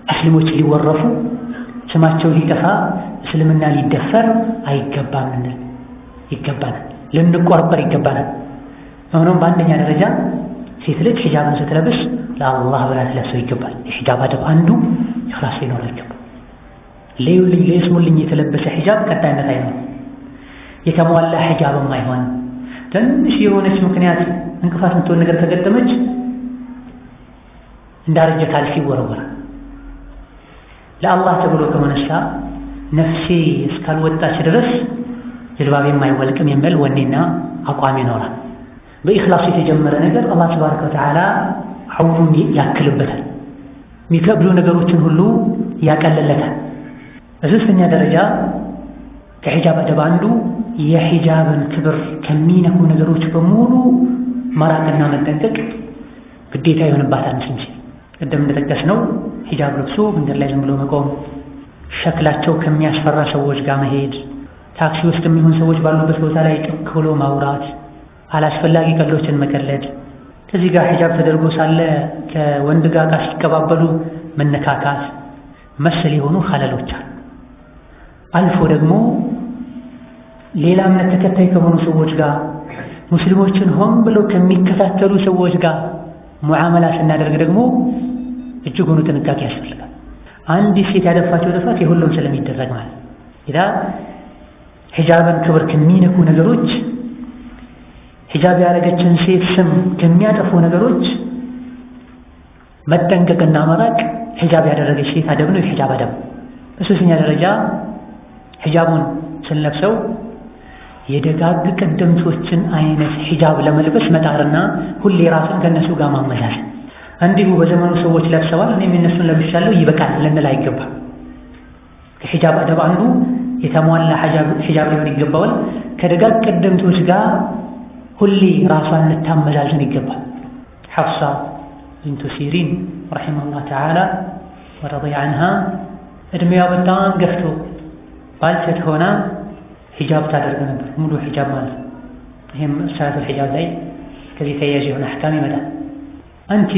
ሙስሊሞች ሊወረፉ ስማቸው ሊጠፋ እስልምና ሊደፈር አይገባም እንል ይገባናል፣ ልንቆርቆር ይገባናል። ሆኖም በአንደኛ ደረጃ ሴት ልጅ ሒጃብን ስትለብስ ለአላህ ብላ ትለብሰው ይገባል። የሒጃብ አደብ አንዱ ኢኽላስ ሊኖረው ይገባል። ለዩልኝ ለስሙልኝ የተለበሰ ሒጃብ ቀጣይነት አይኖርም። የተሟላ ሒጃብም አይሆንም። ትንሽ የሆነች ምክንያት እንቅፋት የምትሆን ነገር ከገጠመች እንዳረጀ ካልሲ ይወረወራል። ለአላህ ተብሎ ከሆነሳ ነፍሴ እስካልወጣች ድረስ ጅልባቤም አይወልቅም የሚል ወኔና አቋም ይኖራል። በኢኽላስ የተጀመረ ነገር አላህ ተባረከ ወተዓላ ዐውኑን ያክልበታል። የሚከብዱ ነገሮችን ሁሉ ያቀለለታል። በሶስተኛ ደረጃ ከሒጃብ አደብ አንዱ የሒጃብን ክብር ከሚነኩ ነገሮች በሙሉ መራቅና መጠንቀቅ ግዴታ ይሆንባታል። ምስል ቅድም እንደጠቀስነው ሒጃብ ለብሶ መንገድ ላይ ዝም ብሎ መቆም፣ ሸክላቸው ከሚያስፈራ ሰዎች ጋር መሄድ፣ ታክሲ ውስጥ የሚሆን ሰዎች ባሉበት ቦታ ላይ ጮክ ብሎ ማውራት፣ አላስፈላጊ ቀልዶችን መቀለድ፣ ከዚህ ጋር ሒጃብ ተደርጎ ሳለ ከወንድ ጋር ሲቀባበሉ መነካካት፣ መሰል የሆኑ ኸለሎች አልፎ ደግሞ ሌላ እምነት ተከታይ ከሆኑ ሰዎች ጋር ሙስሊሞችን ሆን ብለው ከሚከታተሉ ሰዎች ጋር ሙዓመላ ስናደርግ ደግሞ እጅጉን ጥንቃቄ ያስፈልጋል። አንዲት ሴት ያደፋቸው ጥፋት የሁሉም ስለሚደረግ ማለት ኢዳ ሒጃብን ክብር ከሚነኩ ነገሮች ሒጃብ ያደረገችን ሴት ስም ከሚያጠፉ ነገሮች መጠንቀቅና መራቅ ሒጃብ ያደረገች ሴት አደብ ነው። የሒጃብ አደብ በሶስተኛ ደረጃ ሒጃቡን ስንለብሰው የደጋግ ቀደምቶችን አይነት ሒጃብ ለመልበስ መጣርና ሁሌ ራስን ከነሱ ጋር ማመዛዘን። እንዲሁ በዘመኑ ሰዎች ለብሰዋል እኔም የነሱን ለብሻለሁ ይበቃል ልንል አይገባም። ከሒጃብ አደብ አንዱ የተሟላ ሒጃብ ሊሆን ይገባዋል። ከደጋግ ቀደምቶች ጋር ሁሌ ራሷን ልታመዛዝን ይገባል። ሐፍሳ ቢንቱ ሲሪን ረሒመሁላህ ተዓላ ወረዲየ ዐንሃ እድሜዋ በጣም ገፍቶ ባልቴት ሆና ሒጃብ ታደርግ ነበር። ሙሉ ሒጃብ ማለት ይህም ሰላቱል ሒጃብ ላይ ከዚህ ተያያዥ የሆነ አሕካም ይመጣል። አንቲ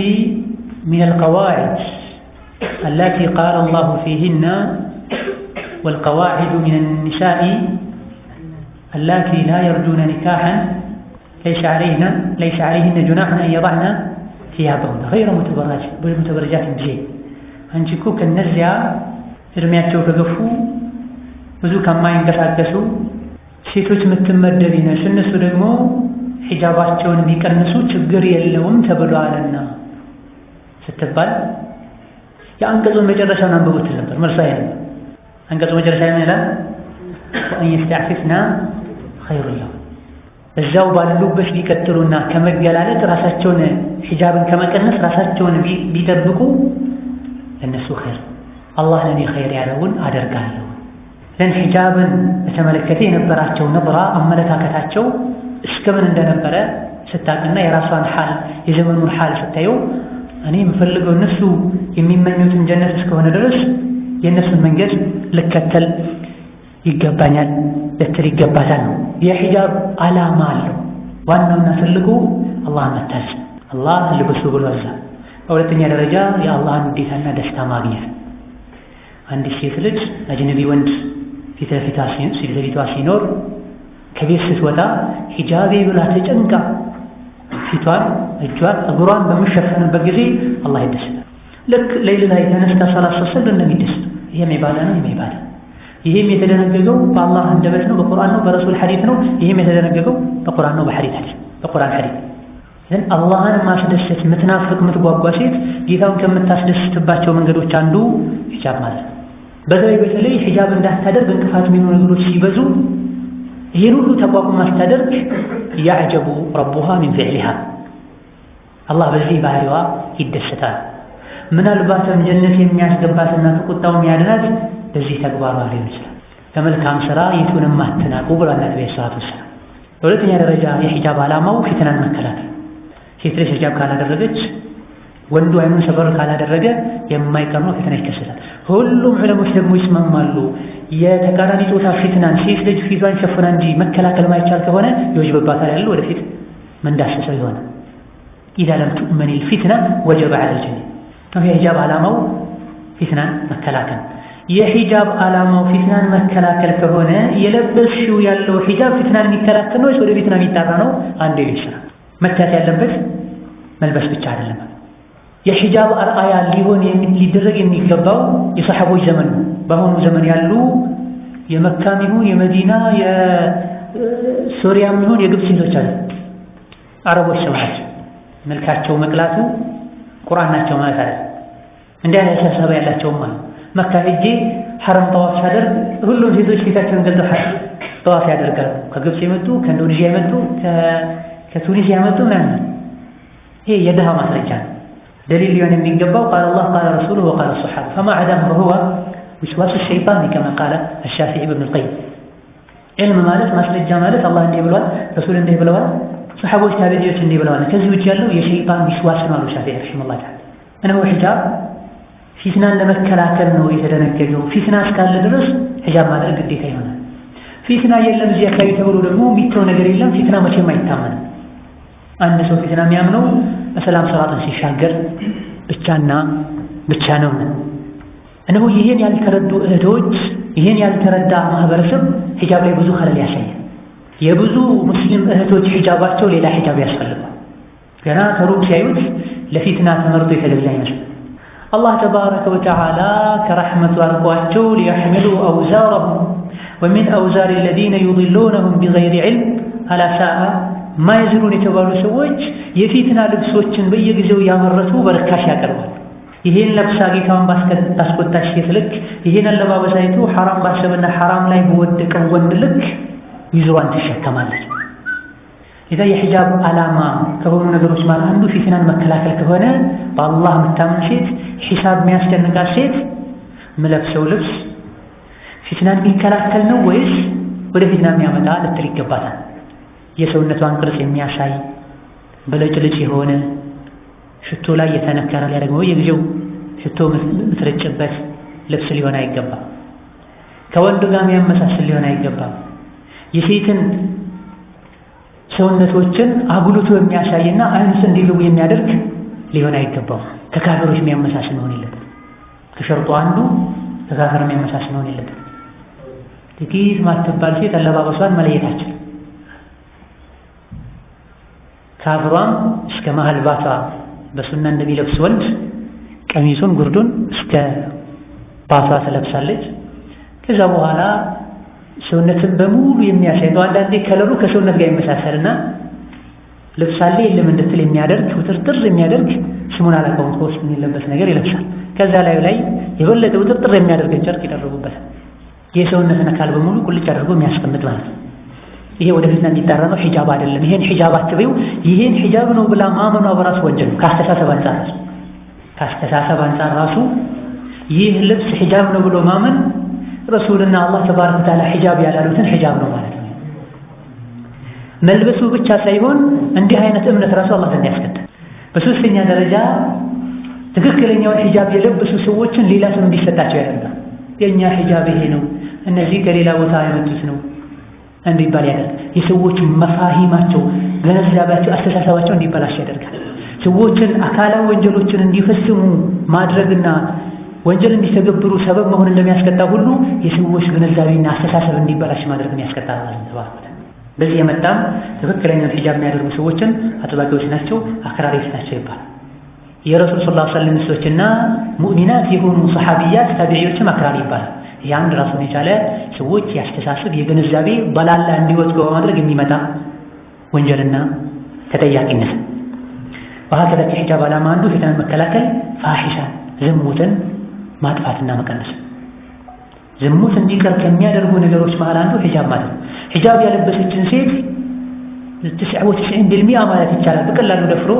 ሚነል ቀዋዒድ አላቲ ቃለ አላሁ ፊሂነ ወልቀዋዒዱ ሚነ ኒሳኢ አላቲ ላ የርጁነ ኒካሐን ለይሰ ዐለይሂነ ጁናሑን አን የضዕነ ሲያበሁነ ገይረ ሙተበረጃትን ቢዘይን። አንቺ እኮ ከነዚያ እድሜያቸው ከገፉ ብዙ ከማይንቀሳቀሱ ሴቶች የምትመደቢ ነሽ፣ እነሱ ደግሞ ሒጃባቸውን ቢቀንሱ ችግር የለውም ተብሏልና ስትባል የአንቀጹን መጨረሻውን አንብቡት ነበር። መልሷ ነበር አንቀጹ መጨረሻ ይላል ወአን የስተዕፊፍና ኸይሩን ለሁም። እዛው ባሉበት ቢቀጥሉና ከመገላለጥ ራሳቸውን ሒጃብን ከመቀነስ ራሳቸውን ቢጠብቁ ለእነሱ ኸይር፣ አላህ ለእኔ ኸይር ያለውን አደርጋለሁ። ለን ሒጃብን በተመለከተ የነበራቸው ነብራ አመለካከታቸው እስከምን እንደነበረ ስታቅና የራሷን ሓል የዘመኑን ሓል ስታየው እኔ የምፈልገው እነሱ የሚመኙትን ጀነት እስከሆነ ድረስ የእነሱን መንገድ ልከተል ይገባኛል ልትል ይገባታል ነው። የሒጃብ ዓላማ አለው። ዋናውና ትልቁ አላህን መታዘዝ፣ አላህ ልበሱ ብሎ አዟል። በሁለተኛ ደረጃ የአላህን ውዴታና ደስታ ማግኘት። አንዲት ሴት ልጅ አጅነቢ ወንድ ፊት ለፊቷ ሲኖር ከቤት ስትወጣ ሒጃቤ ብላ ተጨንቃ ፊቷን፣ እጇን፣ እግሯን በሚሸፈንበት ጊዜ አላህ ይደሰታል። ልክ ሌሊት ላይ ተነስታ ሰላት ስትሰግድ እንደሚደሰት ይሄም ኢባዳ ነው። ኢባዳ ይሄም የተደነገገው በአላህ አንደበት ነው፣ በቁርአን ነው፣ በረሱል ሐዲስ ነው። ይሄም የተደነገገው በቁርአን ነው፣ በቁርአን ሐዲስ። ግን አላህን ማስደሰት የምትናፍቅ የምትጓጓ ሴት ጌታውን ከምታስደስትባቸው መንገዶች አንዱ ሒጃብ ማለት ነው። በተለይ ሒጃብ እንዳታደርግ እንቅፋት የሚሆኑ ነገሮች ሲበዙ ይህን ሁሉ ተቋቁማ ስታደርግ ያዕጀቡ ረቡሃ ሚን ፊዕሊሃ አላህ በዚህ ባህሪዋ ይደሰታል። ምናልባትም ጀነት የሚያስገባትና ከቁጣው የሚያድናት በዚህ ተግባሯ ሊሆን ይችላል። ከመልካም ሥራ የቱንም አትናቁ ብሏል ነብዩ ሰለላሁ ዐለይሂ ወሰለም። በሁለተኛ ደረጃ የሒጃብ ዓላማው ፊትናን መከላከል። ሴት ልጅ ሒጃብ ካላደረገች ወንዱ አይኑን ሰበር ካላደረገ የማይቀር ነው ፊትና ይከሰታል። ሁሉም ዑለሞች ደግሞ ይስማማሉ የተቃራኒ ጾታ ፊትናን ሴት ልጅ ፊቷን ሸፍና እንጂ መከላከል ማይቻል ከሆነ ይወጅብባታል ያለው ወደፊት መንዳሰሰው ይሆናል። ኢዛ ለም ትኡመኒ ልፊትና ወጀበ ዐለል ጀሚዕ። የሒጃብ ዓላማው ፊትናን መከላከል። የሒጃብ ዓላማው ፊትናን መከላከል ከሆነ የለበስሽው ያለው ሒጃብ ፊትናን የሚከላከል ነው ወደ ፊትና የሚጣራ ነው? አንድ ልጅ ስራ መታት ያለበት መልበስ ብቻ አይደለም። የሒጃብ አርአያ ሊደረግ የሚገባው የሰሐቦች ዘመን ነው። በአሁኑ ዘመን ያሉ የመካም ይሁን የመዲና የሶሪያም ይሁን የግብፅ ሴቶች አሉ አረቦች ሰው ናቸው። መልካቸው መቅላቱ ቁርአን ናቸው ማለት አይደለም። እንዲህ አይነት አስተሳሰብ ያላቸውም አሉ። መካ ሄጄ ሐረም ጠዋፍ ሳደርግ ሁሉም ሴቶች ፊታቸውን ገልጠው ጠዋፍ ያደርጋሉ። ከግብፅ የመጡ ከኢንዶኔዥያ የመጡ ከቱኒሲያ የመጡ ምናምን። ይሄ የድሃ ማስረጃ ነው። ደሊል ሊሆን የሚገባው ቃለ አላህ ቃለ ረሱሉሁ ወቃለ ሰሓባ ፈማ ዐዳሁ ፈሁወ ዊስዋሱ ሸይጣን ከማ ቃለ አሻፊዒ ኢብኑል ቀይም። ዒልም ማለት ማስረጃ ማለት አላህ እንዲህ ብለዋል፣ ረሱል እንዲህ ብለዋል፣ ሰሓቦች ታቢዒዎች እንዲህ ብለዋል። ከዚህ ውጭ ያለው የሸይጣን ዊስዋስ ነው አሉ ሻፊዒ ረሒመሁላህ ተዓላ። እነሆ ሒጃብ ፊትናን ለመከላከል ነው የተደነገገው። ፊትና እስካለ ድረስ ሒጃብ ማድረግ ግዴታ ይሆናል። ፊትና የለም እዚህ አካባቢ ተብሎ ደግሞ የሚተው ነገር የለም። ፊትና መቼም አይታመንም። አንድ ሰው ፊትና የሚያምነው በሰላም ሰላትን ሲሻገር ብቻና ብቻ ነው። እነሆ ይሄን ያልተረዱ እህቶች ይሄን ያልተረዳ ማህበረሰብ ሒጃብ ላይ ብዙ ኸለል ያሳያል። የብዙ ሙስሊም እህቶች ሒጃባቸው ሌላ ሒጃብ ያስፈልጋል። ገና ከሩቅ ሲያዩት ለፊትና ተመርጦ የተገዛ ይመስላል። አላህ ተባረከ ወተዓላ ከረሕመቱ አልቋቸው ሊየሕሚሉ አውዛረሁም ወሚን አውዛሪ አለዚነ ዩድሉነሁም ቢገይሪ ዒልም አላ ሳአ ማ የዝሩን የተባሉ ሰዎች የፊትና ልብሶችን በየጊዜው ያመረቱ በርካሽ ያቀርባል። ይሄን ለብሳ ጌታውን ባስቆጣች ሴት ልክ ይሄን አለባበስ አይቶ ሐራም ባሰበና ሐራም ላይ በወደቀው ወንድ ልክ ዊዝሯን ትሸከማለች። ኢዛ የሒጃብ ዓላማ ከሆኑ ነገሮች ማለት አንዱ ፊትናን መከላከል ከሆነ በአላህ የምታምን ሴት ሒሳብ የሚያስጨንቃት ሴት የምለብሰው ልብስ ፊትናን የሚከላከል ነው ወይስ ወደ ፊትና የሚያመጣ ልትል ይገባታል። የሰውነቷን ቅርጽ የሚያሳይ በለጭልጭ የሆነ ሽቶ ላይ የተነከረ ላይ ደግሞ የጊዜው ሽቶ ምትረጭበት ልብስ ሊሆን አይገባም። ከወንድ ጋር የሚያመሳስል ሊሆን አይገባም። የሴትን ሰውነቶችን አጉልቶ የሚያሳይና አይንስ እንዲልው የሚያደርግ ሊሆን አይገባም። ከካፈሮች የሚያመሳስል መሆን የለበትም። ከሸርጡ አንዱ ከካፈር የሚያመሳስል መሆን የለበትም። ጥቂት ማትባል ሴት አለባበሷን መለየታችን ካፍሯም እስከ መሃል ባቷ በሱና እንደሚለብስ ወንድ ቀሚሱን ጉርዱን እስከ ባቷ ትለብሳለች። ከዛ በኋላ ሰውነትን በሙሉ የሚያሳይ ነው። አንዳንዴ ከለሩ ከሰውነት ጋር ይመሳሰልና ልብስ አለ የለም እንድትል የሚያደርግ ውጥርጥር የሚያደርግ ስሙን አላውቀውም ከውስጥ የሚለበስ ነገር ይለብሳል። ከዛ ላይ የበለጠ ውጥርጥር የሚያደርግ ጨርቅ ይደረጉበታል። የሰውነትን አካል በሙሉ ቁልጭ አድርጎ የሚያስቀምጥ ማለት ነው። ይሄ ወደፊት እንዲጣራ ነው። ሒጃብ አይደለም። ይሄን ሒጃብ አትበይው። ይሄን ሒጃብ ነው ብላ ማመኗ በራሱ ወንጀል ነው። ከአስተሳሰብ አንፃር ራሱ ይህ ልብስ ሒጃብ ነው ብሎ ማመን ረሱልና አላህ ተባረከ ወተዓላ ሒጃብ ያላሉትን ሒጃብ ነው ማለት ነው። መልበሱ ብቻ ሳይሆን እንዲህ አይነት እምነት ራሱ አላህ ዘንድ ያስከትል። በሶስተኛ ደረጃ ትክክለኛውን ሒጃብ የለበሱ ሰዎችን ሌላ ስም እንዲሰጣቸው ያደርጋል። የኛ ሒጃብ ይሄ ነው፣ እነዚህ ከሌላ ቦታ ያመጡት ነው እንዲባል ያደርጋል። የሰዎች መፋሂማቸው፣ ግንዛቤያቸው፣ አስተሳሰባቸው እንዲበላሽ ያደርጋል። ሰዎችን አካላዊ ወንጀሎችን እንዲፈጽሙ ማድረግና ወንጀል እንዲተገብሩ ሰበብ መሆን እንደሚያስቀጣ ሁሉ የሰዎች ግንዛቤና አስተሳሰብ እንዲበላሽ ማድረግን ያስቀጣል ማለት ነው። በዚህ የመጣም ትክክለኛውን ሒጃብ የሚያደርጉ ሰዎችን አጥባቂዎች ናቸው፣ አክራሪዎች ናቸው ይባላል። የረሱል ሰለላሁ ዐለይሂ ወሰለም ሚስቶችና ሙእሚናት የሆኑ ሰሐቢያት ታቢዒዎችም አክራሪ ይባላል። ይህ አንድ ራሱን የቻለ ሰዎች ያስተሳሰብ የግንዛቤ በላላ እንዲወጡ በማድረግ የሚመጣ ወንጀልና ተጠያቂነት። በሀከዛ ሒጃብ ዓላማ አንዱ ፊትናን መከላከል፣ ፋሒሻ ዝሙትን ማጥፋትና መቀነስ። ዝሙት እንዲቀር ከሚያደርጉ ነገሮች መሃል አንዱ ሒጃብ ማለት ነው። ሒጃብ ያለበሰችን ሴት 99% ማለት ይቻላል በቀላሉ ደፍሮ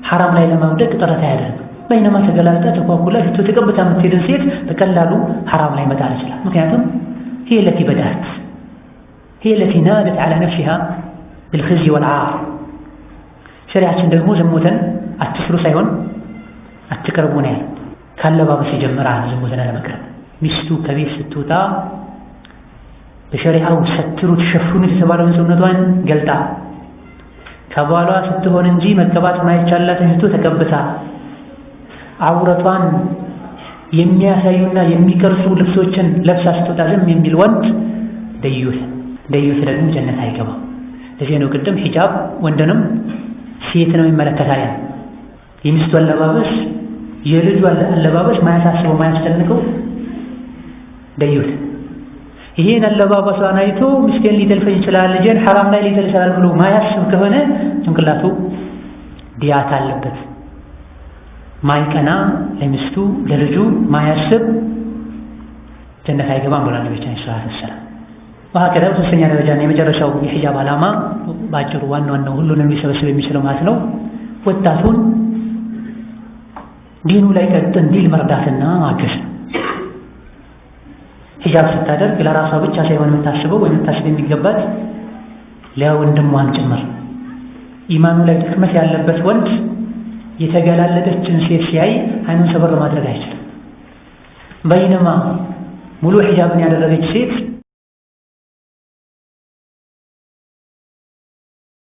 ሐራም ላይ ለማውደቅ ጥረት አያደርግም። በይነማ ተገላልጣ ተኳኩላ ሽቶ ተቀብታ የምትሄድን ሴት በቀላሉ ሐራም ላይ መጣል ይችላል። ምክንያቱም هي التي بدأت هي التي نادت على نفسها بالخزي والعار። ሸሪዓችን ደግሞ ዝሙትን አትስሩ ሳይሆን አትቀርቡ ነው ያለው። ካለባበስ ይጀምራል ዝሙትን ለመቅረብ። ሚስቱ ከቤት ስትወጣ በሸሪዓው ሰትሩ ተሸፍኑ የተባለውን ሰውነቷን ገልጣ ከባሏ ስትሆን እንጂ መቀባት ማይቻላት ሽቶ ተቀብታ አውረቷን የሚያሳዩና የሚቀርጹ ልብሶችን ለብሳ ስትወጣ ዝም የሚል ወንድ ደዩስ ደግሞ ጀነት አይገባም። ለዚህ ነው ቅድም ሒጃብ ወንድንም ሴትንም ይመለከታል። የሚስቱ አለባበስ የልጁ አለባበስ ማያሳስበው ማያስጨንቀው ደዩስ ይሄን አለባበሷን አይቶ ምስኪን ሊጠልፈኝ ይችላል፣ ልጄን ሐራም ላይ ሊጥል ይችላል ብሎ ማያስብ ከሆነ ጭንቅላቱ ዲያት አለበት። ማይቀና ለሚስቱ ለልጁ ማያስብ ጀነት አይገባም ብሏል ነብያችን ሰለላሁ ዐለይሂ ወሰለም። ወሀከዛ ሶስተኛ ደረጃና የመጨረሻው የሒጃብ ዓላማ ባጭሩ ዋናው ሁሉንም ሊሰበስብ የሚችለው ማለት ነው ወጣቱን ዲኑ ላይ ቀጥ እንዲል መርዳትና ማገዝ። ሒጃብ ስታደርግ ለራሷ ብቻ ሳይሆን የምታስበው ወይም የምታስብ የሚገባት ለወንድሟም ጭምር። ኢማኑ ላይ ድክመት ያለበት ወንድ የተገላለጠችን ሴት ሲያይ አይኑን ሰበር ማድረግ አይችልም። በይነማ ሙሉ ሒጃብን ያደረገች ሴት